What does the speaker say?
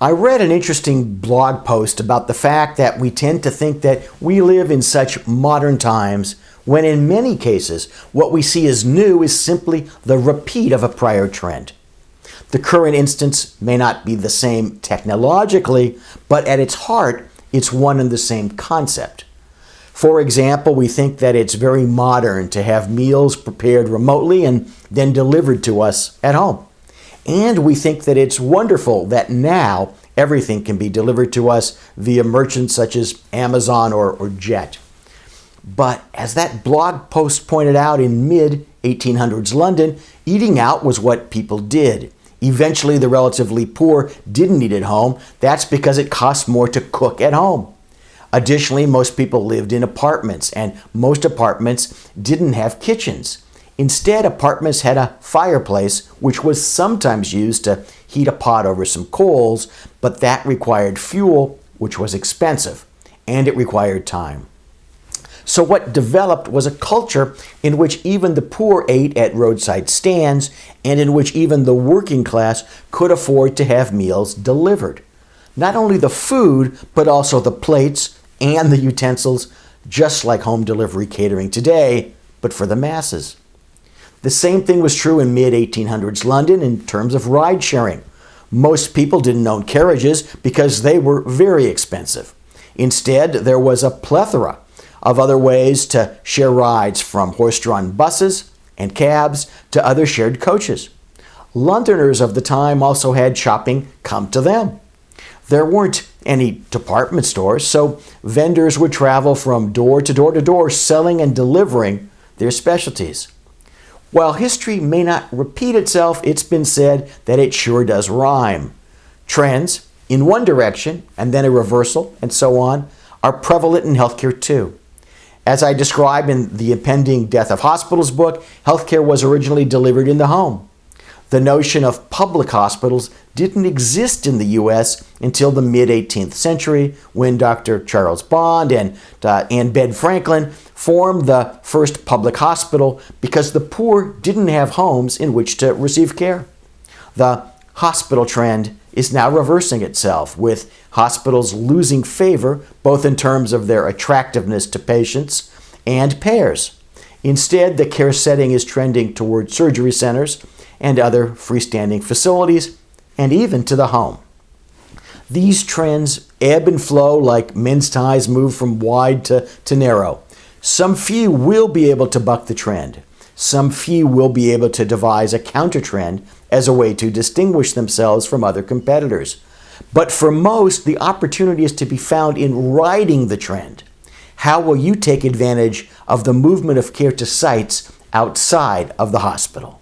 I read an interesting blog post about the fact that we tend to think that we live in such modern times when in many cases what we see as new is simply the repeat of a prior trend. The current instance may not be the same technologically, but at its heart, it's one and the same concept. For example, we think that it's very modern to have meals prepared remotely and then delivered to us at home. And we think that it's wonderful that now everything can be delivered to us via merchants such as Amazon or Jet. But as that blog post pointed out, in mid-1800s London, eating out was what people did. Eventually, the relatively poor didn't eat at home. That's because it cost more to cook at home. Additionally, most people lived in apartments, and most apartments didn't have kitchens. Instead, apartments had a fireplace, which was sometimes used to heat a pot over some coals, but that required fuel, which was expensive, and it required time. So what developed was a culture in which even the poor ate at roadside stands, and in which even the working class could afford to have meals delivered. Not only the food, but also the plates and the utensils, just like home delivery catering today, but for the masses. The same thing was true in mid-1800s London in terms of ride sharing. Most people didn't own carriages because they were very expensive. Instead, there was a plethora of other ways to share rides, from horse-drawn buses and cabs to other shared coaches. Londoners of the time also had shopping come to them. There weren't any department stores, so vendors would travel from door to door to door selling and delivering their specialties. While history may not repeat itself, it's been said that it sure does rhyme. Trends in one direction and then a reversal and so on are prevalent in healthcare too. As I describe in the impending Death of Hospitals book, healthcare was originally delivered in the home. The notion of public hospitals didn't exist in the U.S. until the mid-18th century, when Dr. Charles Bond and Ben Franklin formed the first public hospital because the poor didn't have homes in which to receive care. The hospital trend is now reversing itself, with hospitals losing favor both in terms of their attractiveness to patients and payers. Instead, the care setting is trending toward surgery centers and other freestanding facilities, and even to the home. These trends ebb and flow like men's ties move from wide to narrow. Some few will be able to buck the trend. Some few will be able to devise a counter-trend as a way to distinguish themselves from other competitors. But for most, the opportunity is to be found in riding the trend. How will you take advantage of the movement of care to sites outside of the hospital?